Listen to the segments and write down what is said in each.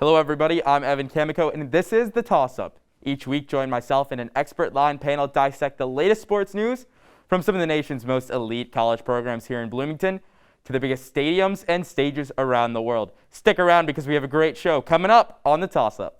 Hello everybody, I'm Evan Kamikow, and this is the Toss Up. Each week, join myself and an expert line panel dissect the latest sports news from some of the nation's most elite college programs here in Bloomington to the biggest stadiums and stages around the world. Stick around because we have a great show coming up on the Toss Up.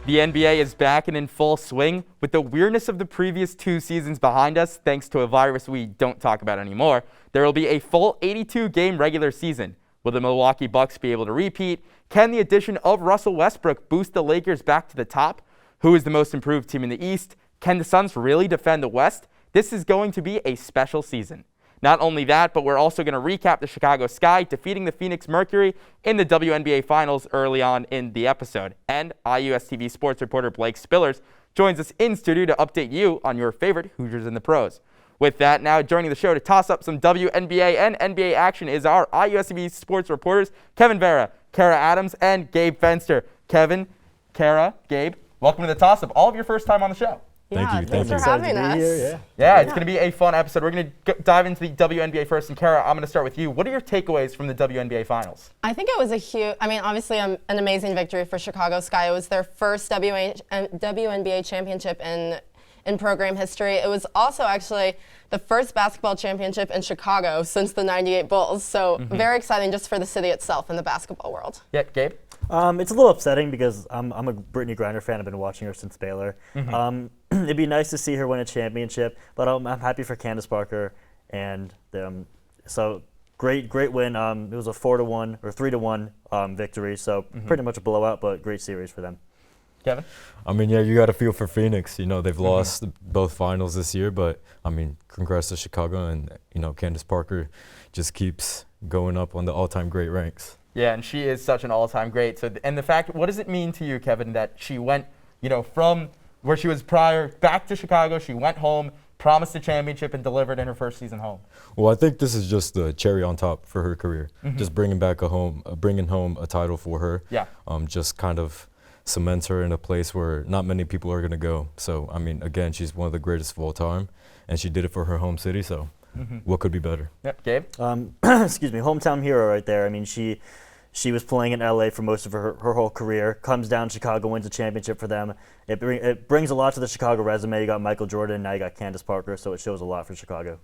The NBA is back and in full swing. With the weirdness of the previous 2 seasons behind us, thanks to a virus we don't talk about anymore, there will be a full 82-game regular season. Will the Milwaukee Bucks be able to repeat? Can the addition of Russell Westbrook boost the Lakers back to the top? Who is the most improved team in the East? Can the Suns really defend the West? This is going to be a special season. Not only that, but we're also going to recap the Chicago Sky defeating the Phoenix Mercury in the WNBA Finals early on in the episode. And IUS TV sports reporter Blake Spillers joins us in studio to update you on your favorite Hoosiers in the pros. With that, now joining the show to toss up some WNBA and NBA action is our IUS TV sports reporters Kevin Vera, Kara Adams, and Gabe Fenster. Kevin, Kara, Gabe, welcome to the Toss Up. All of your first time on the show. Thank you. Thanks for having us. Yeah, it's going to be a fun episode. We're going to dive into the WNBA first. And Kara, I'm going to start with you. What are your takeaways from the WNBA Finals? I think it was obviously an amazing victory for Chicago Sky. It was their first WNBA championship in program history. It was also actually the first basketball championship in Chicago since the '98 Bulls. So very exciting just for the city itself and the basketball world. Yeah, Gabe? It's a little upsetting because I'm a Brittany Griner fan. I've been watching her since Baylor. It'd be nice to see her win a championship, but I'm happy for Candace Parker. And so great win. It was a 4-1 or 3-1 victory. So pretty much a blowout, but great series for them. Kevin? I mean, yeah, you got to feel for Phoenix. You know, they've lost both finals this year, but I mean, congrats to Chicago, and Candace Parker just keeps going up on the all-time great ranks. Yeah, and she is such an all-time great. So, and the fact, what does it mean to you, Kevin, that she went, from where she was prior back to Chicago, she went home, promised a championship, and delivered in her first season home? Well, I think this is just the cherry on top for her career. Just bringing home a title for her. Yeah. Just kind of cements her in a place where not many people are going to go. So, I mean, again, she's one of the greatest of all time, and she did it for her home city. So, what could be better? Yep, Gabe? Excuse me, hometown hero right there. I mean, she was playing in LA for most of her whole career, comes down to Chicago, wins a championship for them. It brings a lot to the Chicago resume. You got Michael Jordan, now you got Candace Parker, so it shows a lot for Chicago.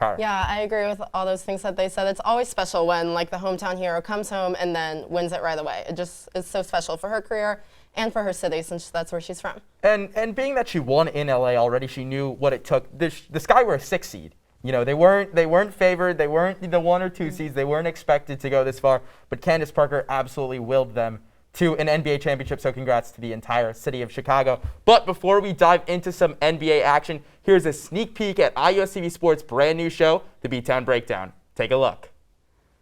Yeah, I agree with all those things that they said. It's always special when the hometown hero comes home and then wins it right away. It just is so special for her career and for her city since that's where she's from. And being that she won in LA already, she knew what it took. The Sky were a 6 seed. They weren't favored. They weren't the 1 or 2 seeds. They weren't expected to go this far. But Candace Parker absolutely willed them to an NBA championship. So congrats to the entire city of Chicago. But before we dive into some NBA action, here's a sneak peek at IUS TV Sports' brand new show, The B-Town Breakdown. Take a look.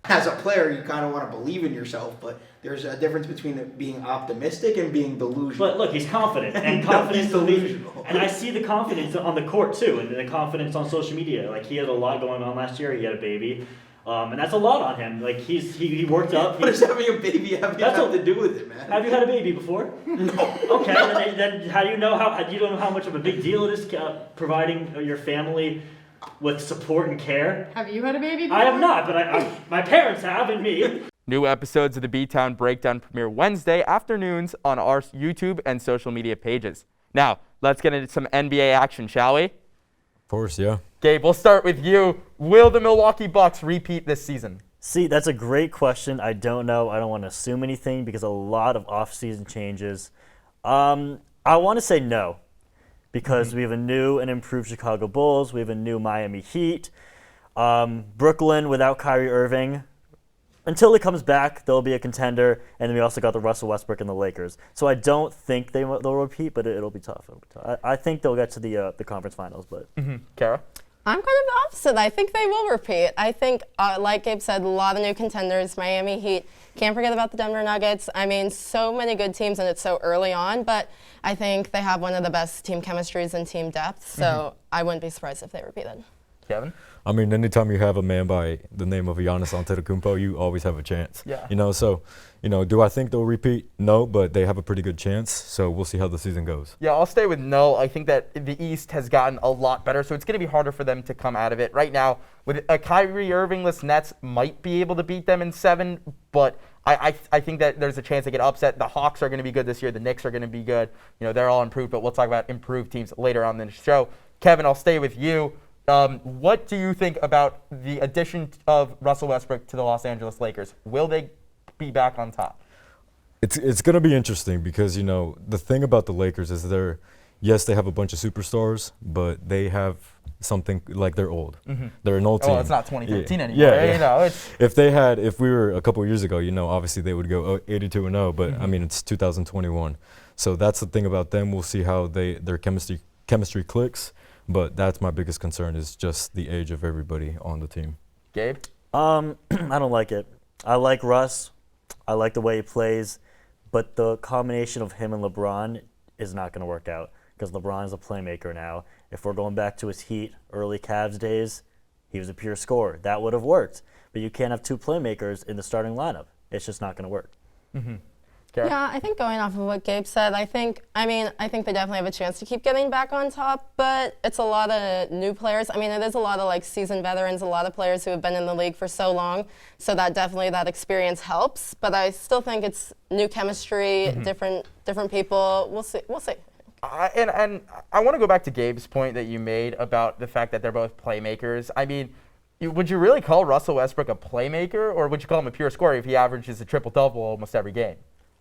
As a player, you kind of want to believe in yourself, but there's a difference between being optimistic and being delusional. But look, he's confident, and confidence delusional. And I see the confidence on the court too, and the confidence on social media. He had a lot going on last year. He had a baby, and that's a lot on him. He worked up. What does having a baby have to do with it, man? Have you had a baby before? No. Okay, then how do you know you don't know how much of a big deal it is providing your family with support and care? Have you had a baby before? I have not, but my parents have, and me. New episodes of the B-Town Breakdown premiere Wednesday afternoons on our YouTube and social media pages. Now, let's get into some NBA action, shall we? Of course, yeah. Gabe, we'll start with you. Will the Milwaukee Bucks repeat this season? See, that's a great question. I don't know. I don't want to assume anything because a lot of off-season changes. I want to say no. Because we have a new and improved Chicago Bulls. We have a new Miami Heat. Brooklyn without Kyrie Irving. Until he comes back, they'll be a contender. And then we also got the Russell Westbrook and the Lakers. So I don't think they'll repeat, but it'll be tough. I think they'll get to the conference finals. But Kara? I'm kind of the opposite. I think they will repeat. I think, like Gabe said, a lot of new contenders. Miami Heat. Can't forget about the Denver Nuggets. I mean, so many good teams, and it's so early on. But I think they have one of the best team chemistries and team depth. So I wouldn't be surprised if they repeated. Kevin? I mean, anytime you have a man by the name of Giannis Antetokounmpo, you always have a chance. Yeah. So, do I think they'll repeat? No, but they have a pretty good chance. So we'll see how the season goes. Yeah, I'll stay with no. I think that the East has gotten a lot better, so it's going to be harder for them to come out of it. Right now, with a Kyrie Irvingless Nets might be able to beat them in 7, but I think that there's a chance they get upset. The Hawks are going to be good this year. The Knicks are going to be good. They're all improved, but we'll talk about improved teams later on in the show. Kevin, I'll stay with you. What do you think about the addition of Russell Westbrook to the Los Angeles Lakers? Will they be back on top? It's going to be interesting because, the thing about the Lakers is they have a bunch of superstars, but they have something like they're old. They're an old team. Oh, it's not 2013 anymore. Yeah. If we were a couple of years ago, obviously they would go 82-0, but I mean, it's 2021. So that's the thing about them. We'll see how their chemistry clicks. But that's my biggest concern is just the age of everybody on the team. Gabe? I don't like it. I like Russ. I like the way he plays. But the combination of him and LeBron is not going to work out because LeBron is a playmaker now. If we're going back to his Heat, early Cavs days, he was a pure scorer. That would have worked. But you can't have two playmakers in the starting lineup. It's just not going to work. Kara? Yeah, I think going off of what Gabe said, I think they definitely have a chance to keep getting back on top, but it's a lot of new players. I mean, it is a lot of seasoned veterans, a lot of players who have been in the league for so long, so that experience helps. But I still think it's new chemistry, different people. We'll see. And I want to go back to Gabe's point that you made about the fact that they're both playmakers. I mean, would you really call Russell Westbrook a playmaker, or would you call him a pure scorer if he averages a triple-double almost every game?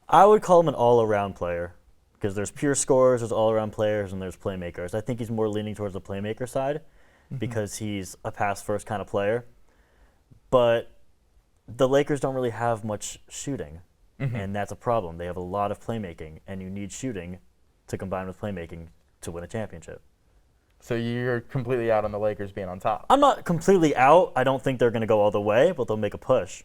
I would call him an all-around player because there's pure scorers, there's all-around players, and there's playmakers. I think he's more leaning towards the playmaker side because he's a pass-first kind of player. But the Lakers don't really have much shooting, and that's a problem. They have a lot of playmaking, and you need shooting to combine with playmaking to win a championship. So you're completely out on the Lakers being on top? I'm not completely out. I don't think they're going to go all the way, but they'll make a push.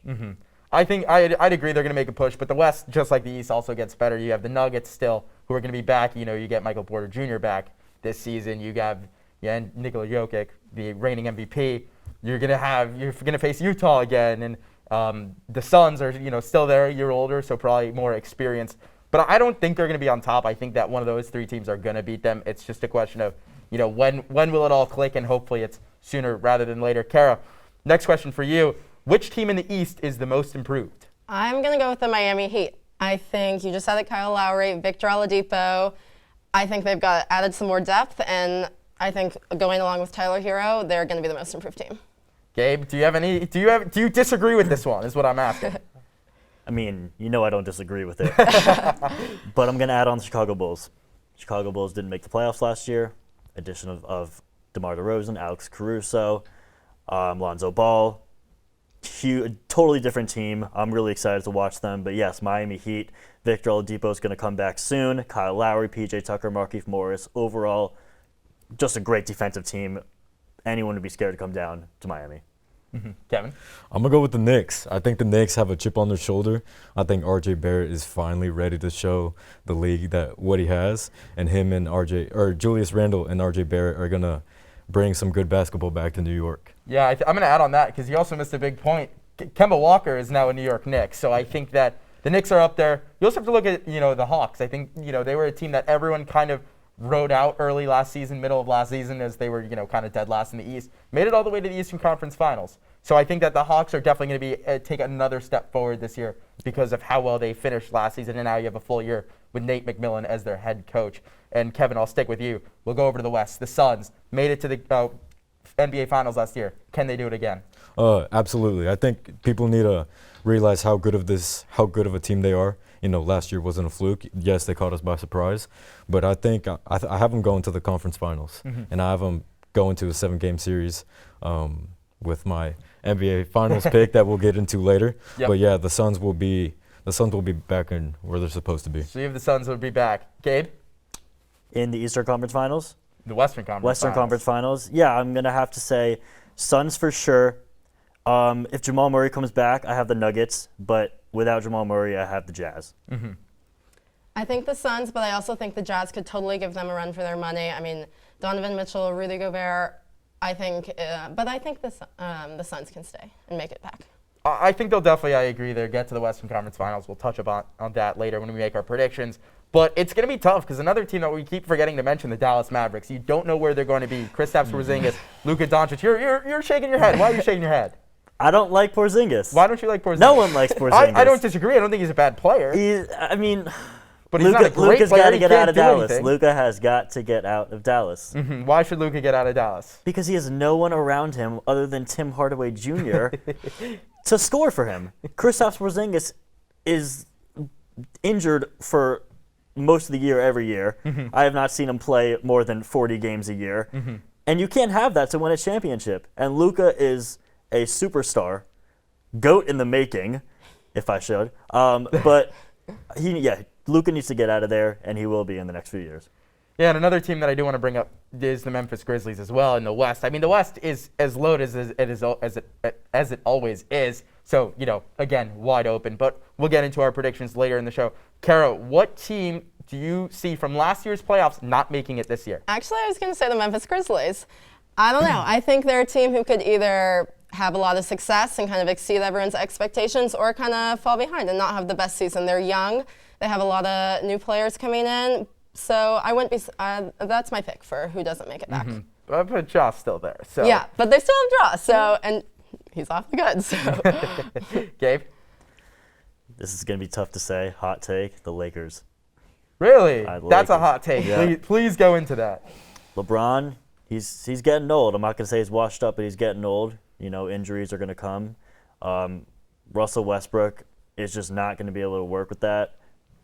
I think I'd agree they're going to make a push, but the West, just like the East, also gets better. You have the Nuggets still, who are going to be back. You get Michael Porter Jr. back this season. You have Nikola Jokic, the reigning MVP. You're going to face Utah again, and the Suns are still there a year older, so probably more experienced. But I don't think they're going to be on top. I think that one of those 3 teams are going to beat them. It's just a question of when will it all click, and hopefully it's sooner rather than later. Kara, next question for you. Which team in the East is the most improved? I'm going to go with the Miami Heat. I think you just said it, Kyle Lowry, Victor Oladipo. I think they've added some more depth, and I think going along with Tyler Hero, they're going to be the most improved team. Gabe, do you disagree with this one is what I'm asking? I mean, I don't disagree with it. But I'm going to add on the Chicago Bulls. Chicago Bulls didn't make the playoffs last year. Addition of DeMar DeRozan, Alex Caruso, Lonzo Ball. Totally different team. I'm really excited to watch them. But yes, Miami Heat. Victor Oladipo is going to come back soon. Kyle Lowry, PJ Tucker, Markieff Morris. Overall, just a great defensive team. Anyone would be scared to come down to Miami. Kevin? I'm going to go with the Knicks. I think the Knicks have a chip on their shoulder. I think R.J. Barrett is finally ready to show the league what he has. And him and Julius Randle and R.J. Barrett are going to bring some good basketball back to New York. Yeah, I'm going to add on that because you also missed a big point. Kemba Walker is now a New York Knicks, so I think that the Knicks are up there. You also have to look at the Hawks. I think they were a team that everyone kind of rode out early last season, middle of last season, as they were kind of dead last in the East. Made it all the way to the Eastern Conference Finals. So I think that the Hawks are definitely going to take another step forward this year because of how well they finished last season, and now you have a full year with Nate McMillan as their head coach. And Kevin, I'll stick with you. We'll go over to the West. The Suns made it to the NBA Finals last year. Can they do it again? Absolutely. I think people need to realize how good of a team they are. Last year wasn't a fluke. Yes, they caught us by surprise, but I think I have them going to the conference finals, and I have them going to a 7-game series with my NBA Finals pick that we'll get into later. Yep. But yeah, the Suns will be back in where they're supposed to be. So you have the Suns will be back. Gabe? In the Eastern Conference Finals? The Western Conference Western Finals. Conference Finals. Yeah, I'm going to have to say Suns for sure. If Jamal Murray comes back, I have the Nuggets, but without Jamal Murray, I have the Jazz. I think the Suns, but I also think the Jazz could totally give them a run for their money. I mean, Donovan Mitchell, Rudy Gobert, I think the Suns can stay and make it back. I think they'll definitely, I agree there, get to the Western Conference Finals. We'll touch on that later when we make our predictions. But it's going to be tough because another team that we keep forgetting to mention, the Dallas Mavericks. You don't know where they're going to be. Kristaps Porzingis, Luka Doncic. You're shaking your head. Why are you shaking your head? I don't like Porzingis. Why don't you like Porzingis? No one likes Porzingis. I don't disagree. I don't think he's a bad player. But he's not a great Luka's player. got to He get can't out of do Dallas. anything. Luka has got to get out of Dallas. Why should Luka get out of Dallas? Because he has no one around him other than Tim Hardaway Jr. to score for him. Kristaps Porzingis is injured for most of the year every year. I have not seen him play more than 40 games a year. And you can't have that to win a championship. And Luka is a superstar, GOAT in the making, if I should. But Luka needs to get out of there, and he will be in the next few years. Yeah, and another team that I do want to bring up is the Memphis Grizzlies as well in the West. I mean, the West is as loaded as it always is. So, again, wide open. But we'll get into our predictions later in the show. Kara, what team do you see from last year's playoffs not making it this year? Actually, I was going to say the Memphis Grizzlies. I don't know. I think they're a team who could either have a lot of success and kind of exceed everyone's expectations or kind of fall behind and not have the best season. They're young. They have a lot of new players coming in. So I wouldn't be. That's my pick for who doesn't make it back. But Josh's still there. So. Yeah, but they still have draw. So and he's awfully good. So Gabe? This is going to be tough to say. Hot take, the Lakers. Really? The That's a Lakers. hot take. Yeah. Please go into that. LeBron, he's getting old. I'm not going to say he's washed up, but he's getting old. Injuries are going to come. Russell Westbrook is just not going to be able to work with that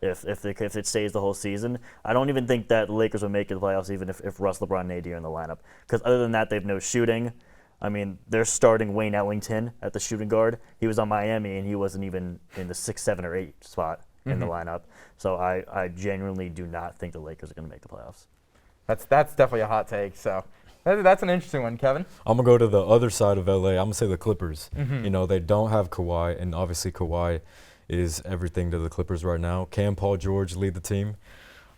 if it stays the whole season. I don't even think that the Lakers will make it to the playoffs even if Russ, LeBron, and AD are in the lineup. Because other than that, they have no shooting. I mean, they're starting Wayne Ellington at the shooting guard. He was on Miami, and he wasn't even in the 6, 7, or 8 spot in the lineup. So I genuinely do not think the Lakers are going to make the playoffs. That's definitely a hot take. So that's an interesting one, Kevin. I'm going to go to the other side of LA. I'm going to say the Clippers. They don't have Kawhi, and obviously Kawhi is everything to the Clippers right now. Can Paul George lead the team?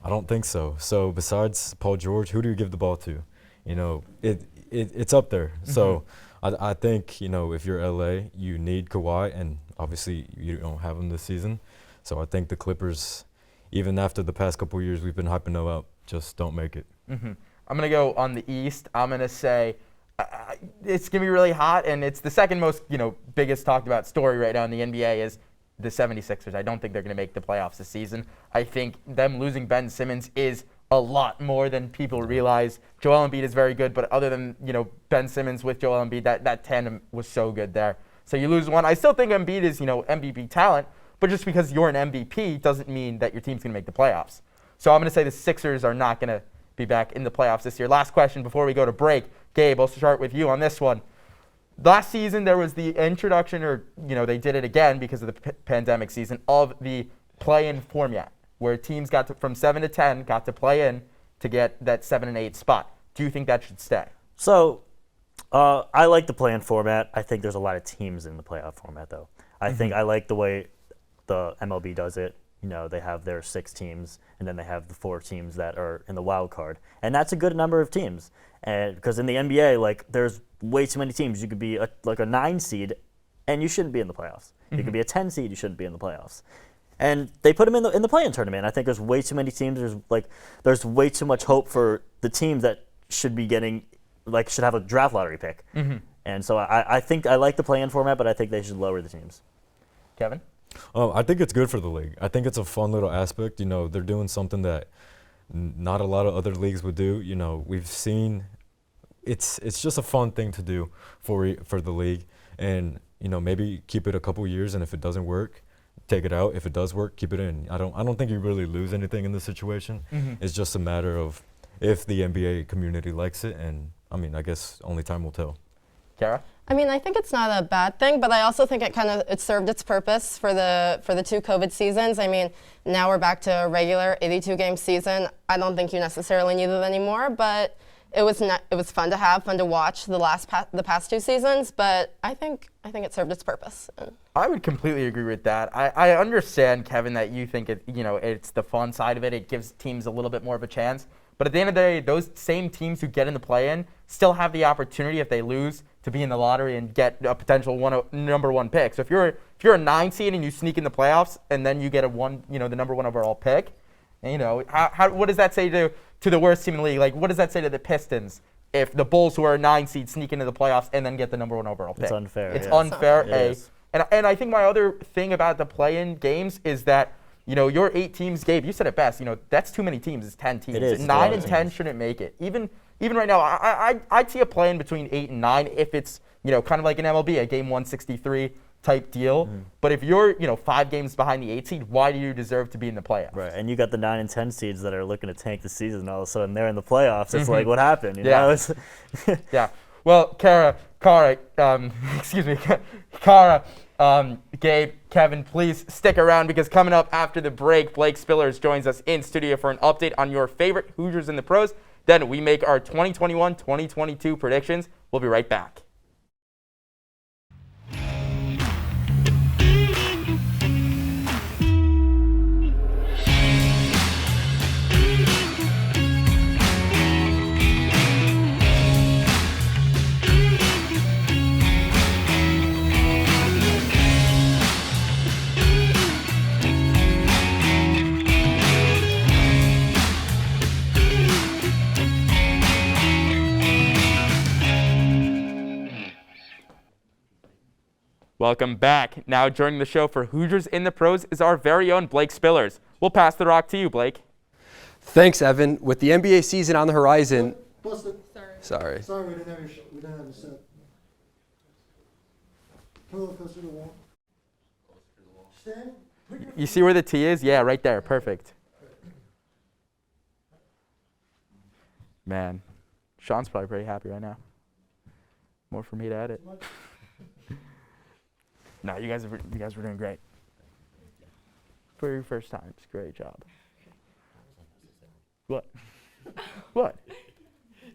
I don't think so. So besides Paul George, who do you give the ball to? It's up there. So I think, if you're LA, you need Kawhi, and obviously you don't have him this season. So I think the Clippers, even after the past couple of years we've been hyping them up, just don't make it. I'm going to go on the East. I'm going to say it's going to be really hot, and it's the second most, biggest talked about story right now in the NBA is the 76ers. I don't think they're going to make the playoffs this season. I think them losing Ben Simmons is a lot more than people realize. Joel Embiid is very good, but other than, Ben Simmons with Joel Embiid, that tandem was so good there. So you lose one. I still think Embiid is, MVP talent, but just because you're an MVP doesn't mean that your team's going to make the playoffs. So I'm going to say the Sixers are not going to be back in the playoffs this year. Last question before we go to break. Gabe, I'll start with you on this one. Last season, there was the introduction, or, they did it again because of the pandemic season, of the play-in format, where teams from 7 to 10 got to play in to get that 7 and 8 spot. Do you think that should stay? So I like the play-in format. I think there's a lot of teams in the playoff format, though. I think I like the way the MLB does it. They have their 6 teams, and then they have the 4 teams that are in the wild card. And that's a good number of teams. And because in the NBA, there's way too many teams. You could be a 9 seed, and you shouldn't be in the playoffs. You could be a 10 seed, you shouldn't be in the playoffs. And they put them in the play-in tournament. I think there's way too many teams. There's way too much hope for the teams that should be getting, should have a draft lottery pick. And so I think I like the play-in format, but I think they should lower the teams. Kevin? I think it's good for the league. I think it's a fun little aspect. They're doing something that not a lot of other leagues would do. We've seen it's just a fun thing to do for the league, and maybe keep it a couple years, and if it doesn't work, take it out. If it does work, keep it in. I don't think you really lose anything in this situation. It's just a matter of if the NBA community likes it, and I guess only time will tell. Kara? I think it's not a bad thing, but I also think it served its purpose for the 2 COVID seasons. Now we're back to a regular 82-game season. I don't think you necessarily need it anymore, but it was fun to have, fun to watch the past 2 seasons, but I think it served its purpose. I would completely agree with that. I understand, Kevin, that you think it's the fun side of it. It gives teams a little bit more of a chance. But at the end of the day, those same teams who get in the play-in still have the opportunity, if they lose, to be in the lottery and get a potential number 1 pick. So if you're a 9 seed and you sneak in the playoffs and then you get the number 1 overall pick, what does that say to the worst team in the league? Like, what does that say to the Pistons if the Bulls, who are a 9 seed, sneak into the playoffs and then get the number 1 overall pick? It's unfair. It's unfair. It is. And I think my other thing about the play-in games is that, your 8 teams, Gabe, you said it best. That's too many teams. It's 10 teams. It is. 9 and 10 shouldn't make it. Even right now, I'd see a play-in between 8 and 9 if it's, kind of like an MLB, a game 163 type deal. Mm-hmm. But if you're, 5 games behind the 8 seed, why do you deserve to be in the playoffs? Right, and you got the 9 and 10 seeds that are looking to tank the season, and all of a sudden they're in the playoffs. It's like, what happened? Yeah. Well, Kara, Gabe, Kevin, please stick around because coming up after the break, Blake Spillers joins us in studio for an update on your favorite Hoosiers in the pros. Then we make our 2021-2022 predictions. We'll be right back. Welcome back. Now joining the show for Hoosiers in the Pros is our very own Blake Spillers. We'll pass the rock to you, Blake. Thanks, Evan. With the NBA season on the horizon. Sorry, we didn't have your set. Come a little closer to the wall. Stand. You see where the T is? Yeah, right there. Perfect. Man, Sean's probably pretty happy right now. More for me to edit. No, you guys were doing great. For your first time, it's a great job. What? What?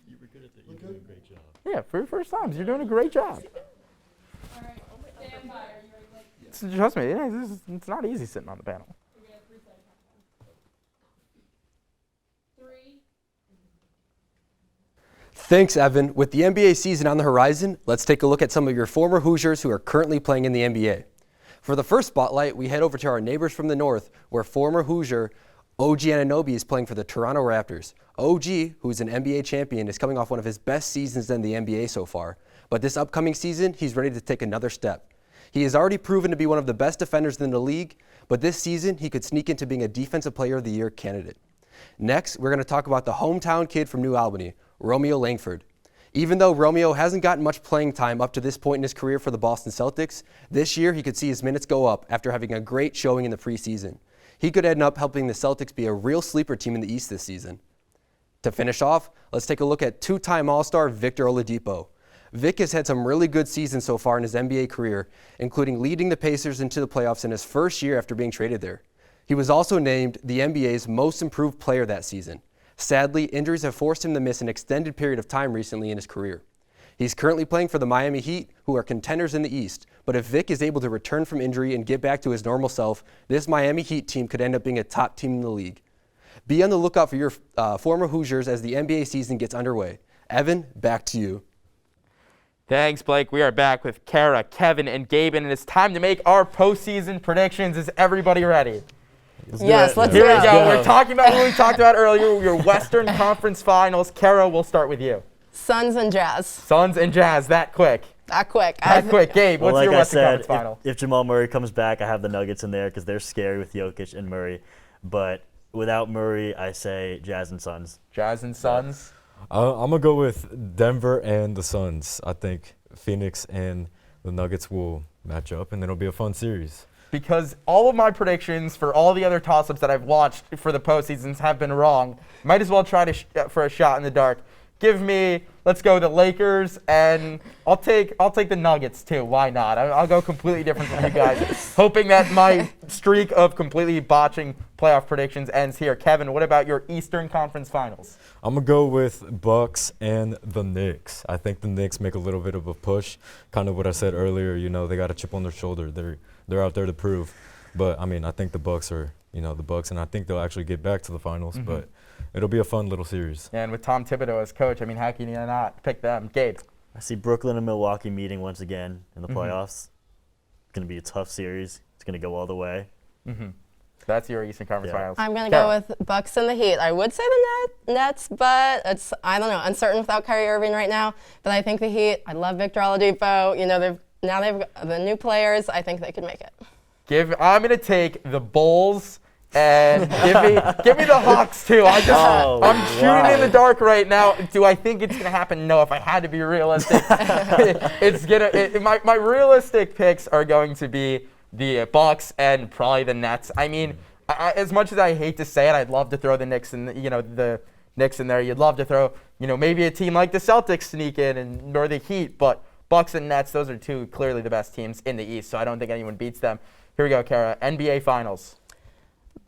You were good at that. You're doing a great job. Yeah, for your first time, you're doing a great job. All right, stand by. Are you ready? Trust me, it's not easy sitting on the panel. We're gonna have 3 seconds. 3. Thanks, Evan. With the NBA season on the horizon, let's take a look at some of your former Hoosiers who are currently playing in the NBA. For the first spotlight, we head over to our neighbors from the north, where former Hoosier OG Anunoby is playing for the Toronto Raptors. OG, who is an NBA champion, is coming off one of his best seasons in the NBA so far. But this upcoming season, he's ready to take another step. He has already proven to be one of the best defenders in the league, but this season, he could sneak into being a Defensive Player of the Year candidate. Next, we're going to talk about the hometown kid from New Albany, Romeo Langford. Even though Romeo hasn't gotten much playing time up to this point in his career for the Boston Celtics, this year he could see his minutes go up after having a great showing in the preseason. He could end up helping the Celtics be a real sleeper team in the East this season. To finish off, let's take a look at 2-time All-Star Victor Oladipo. Vic has had some really good seasons so far in his NBA career, including leading the Pacers into the playoffs in his first year after being traded there. He was also named the NBA's most improved player that season. Sadly, injuries have forced him to miss an extended period of time recently in his career. He's currently playing for the Miami Heat, who are contenders in the East, but if Vic is able to return from injury and get back to his normal self, this Miami Heat team could end up being a top team in the league. Be on the lookout for your former Hoosiers as the NBA season gets underway. Evan, back to you. Thanks, Blake. We are back with Kara, Kevin, and Gabe, and it's time to make our postseason predictions. Is everybody ready? Yes, let's Here do we it. go. We're talking about what we talked about earlier, your Western Conference Finals. Kara, we'll start with you. Suns and Jazz. Suns and Jazz, that quick. That quick. That quick. Gabe, Well, what's like your I Western said, Conference Final? if Jamal Murray comes back, I have the Nuggets in there because they're scary with Jokic and Murray. But without Murray, I say Jazz and Suns. Jazz and Suns. I'm going to go with Denver and the Suns. I think Phoenix and the Nuggets will match up, and then it'll be a fun series. Because all of my predictions for all the other toss-ups that I've watched for the postseasons have been wrong. Might as well try to for a shot in the dark. Give me, let's go the Lakers, and I'll take the Nuggets too. Why not? I'll go completely different from you guys, hoping that my streak of completely botching playoff predictions ends here. Kevin, what about your Eastern Conference Finals? I'm going to go with Bucks and the Knicks. I think the Knicks make a little bit of a push. Kind of what I said earlier, they got a chip on their shoulder. They're out there to prove. But, I think the Bucks are, the Bucks, and I think they'll actually get back to the finals. But it'll be a fun little series. And with Tom Thibodeau as coach, how can you not pick them? Gabe? I see Brooklyn and Milwaukee meeting once again in the playoffs. It's going to be a tough series. It's going to go all the way. That's your Eastern Conference Finals. I'm going to go with Bucks and the Heat. I would say the Nets, but it's, I don't know, uncertain without Kyrie Irving right now. But I think the Heat, I love Victor Oladipo. They've got the new players. I think they could make it. I'm going to take the Bulls and give me the Hawks too. I'm shooting in the dark right now. Do I think it's going to happen? No. If I had to be realistic, my realistic picks are going to be the Bucks and probably the Nets. As much as I hate to say it, I'd love to throw the Knicks and the Knicks in there. You'd love to throw maybe a team like the Celtics sneak in or the Heat, but Bucks and Nets, those are two clearly the best teams in the East, so I don't think anyone beats them. Here we go, Kara. NBA Finals.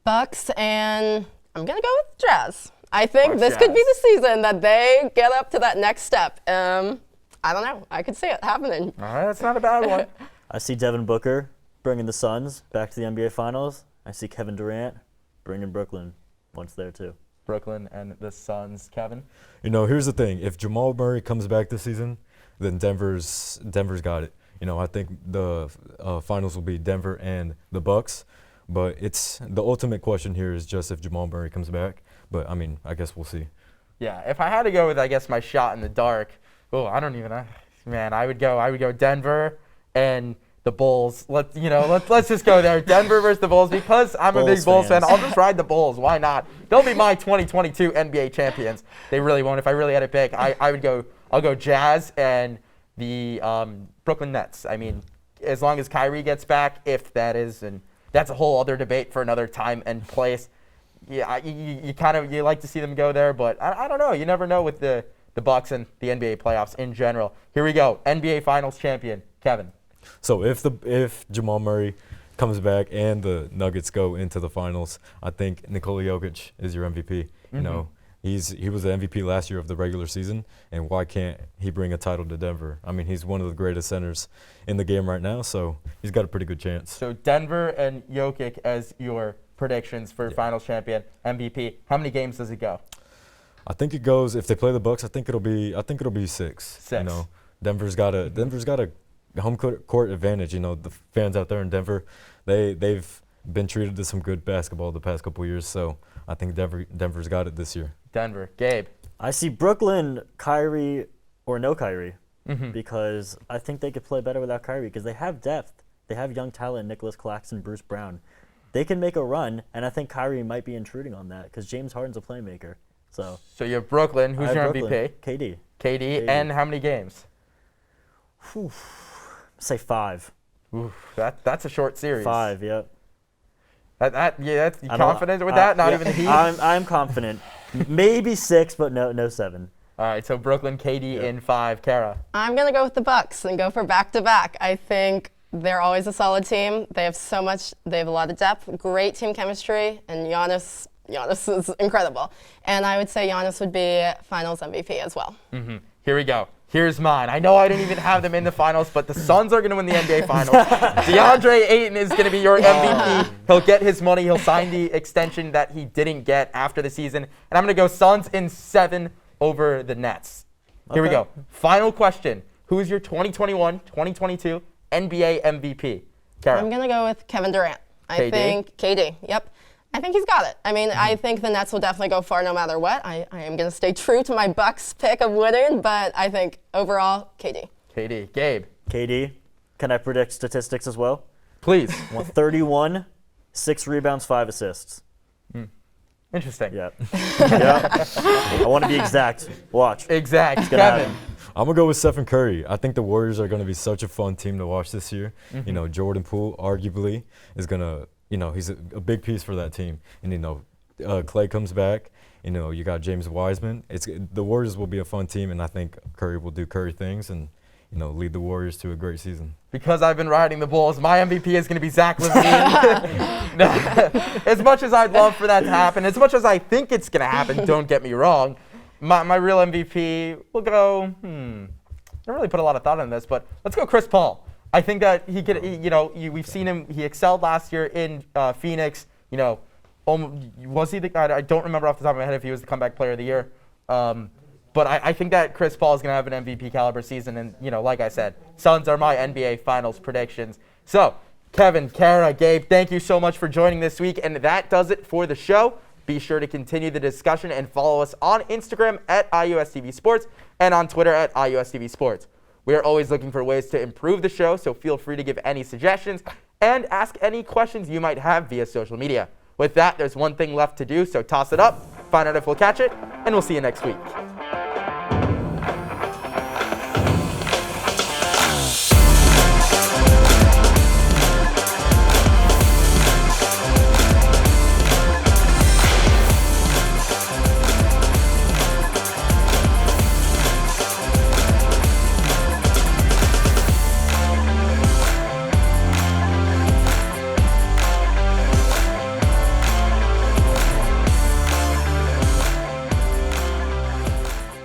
Bucks and I'm going to go with Jazz. I think Bucks, this could be Jazz. the season that they get up to that next step. I don't know. I could see it happening. All right, that's not a bad one. I see Devin Booker bringing the Suns back to the NBA Finals. I see Kevin Durant bringing Brooklyn once there too. Brooklyn and the Suns. Kevin? Here's the thing. If Jamal Murray comes back this season, then Denver's got it. I think the finals will be Denver and the Bucks. But it's the ultimate question here is just if Jamal Murray comes back. But, I guess we'll see. Yeah, if I had to go with, my shot in the dark, I don't even know. Man, I would go Denver and the Bulls. Let's just go there. Denver versus the Bulls because I'm a big Bulls fan. I'll just ride the Bulls. Why not? They'll be my 2022 NBA champions. They really won't. If I really had to pick, I'll go Jazz and the Brooklyn Nets. As long as Kyrie gets back, if that is, and that's a whole other debate for another time and place. Yeah, you like to see them go there, but I don't know. You never know with the Bucks and the NBA playoffs in general. Here we go. NBA Finals champion, Kevin. So if Jamal Murray comes back and the Nuggets go into the finals, I think Nikola Jokic is your MVP. He was the MVP last year of the regular season, and why can't he bring a title to Denver? He's one of the greatest centers in the game right now, so he's got a pretty good chance. So Denver and Jokic as your predictions for Finals champion, MVP. How many games does it go? I think it goes. If they play the Bucks, I think it'll be 6. Denver's got a home court advantage. The fans out there in Denver, they've been treated to some good basketball the past couple of years, so I think Denver's got it this year. Denver. Gabe. I see Brooklyn, Kyrie, or no Kyrie, because I think they could play better without Kyrie because they have depth. They have young talent, Nicholas Claxton, Bruce Brown. They can make a run, and I think Kyrie might be intruding on that because James Harden's a playmaker. So you have Brooklyn. Who's your MVP? KD. KD. And how many games? Say 5. That's a short series. 5, yep. That's you confident with that? Not even the Heat? I'm confident. Maybe 6, but no 7. All right, so Brooklyn, KD in 5. Kara. I'm going to go with the Bucks and go for back-to-back. I think they're always a solid team. They have a lot of depth, great team chemistry, and Giannis is incredible. And I would say Giannis would be Finals MVP as well. Here we go. Here's mine. I know I didn't even have them in the finals, but the Suns are going to win the NBA Finals. DeAndre Ayton is going to be your MVP. He'll get his money. He'll sign the extension that he didn't get after the season. And I'm going to go Suns in 7 over the Nets. Here we go. Final question. Who is your 2021-2022 NBA MVP? Kara. I'm going to go with Kevin Durant. I KD? think KD. Yep. I think he's got it. I think the Nets will definitely go far no matter what. I am going to stay true to my Bucks pick of winning, but I think overall, KD. KD. Gabe. KD. Can I predict statistics as well? Please. 31, 6 rebounds, 5 assists. Interesting. Yep. I want to be exact. Watch. Exact. gonna Kevin. happen. I'm going to go with Stephen Curry. I think the Warriors are going to be such a fun team to watch this year. Jordan Poole arguably is going to, he's a big piece for that team. And, Clay comes back. You got James Wiseman. The Warriors will be a fun team, and I think Curry will do Curry things, and lead the Warriors to a great season. Because I've been riding the Bulls, my MVP is going to be Zach LaVine. As much as I'd love for that to happen, as much as I think it's going to happen, don't get me wrong, my real MVP will go, I don't really put a lot of thought in this, but let's go Chris Paul. I think that he could, we've seen him, he excelled last year in Phoenix. Was he I don't remember off the top of my head if he was the comeback player of the year. But I think that Chris Paul is going to have an MVP caliber season. And, like I said, Suns are my NBA Finals predictions. So, Kevin, Kara, Gabe, thank you so much for joining this week. And that does it for the show. Be sure to continue the discussion and follow us on Instagram at IUSTV Sports and on Twitter at IUSTV Sports. We are always looking for ways to improve the show, so feel free to give any suggestions and ask any questions you might have via social media. With that, there's one thing left to do, so toss it up, find out if we'll catch it, and we'll see you next week.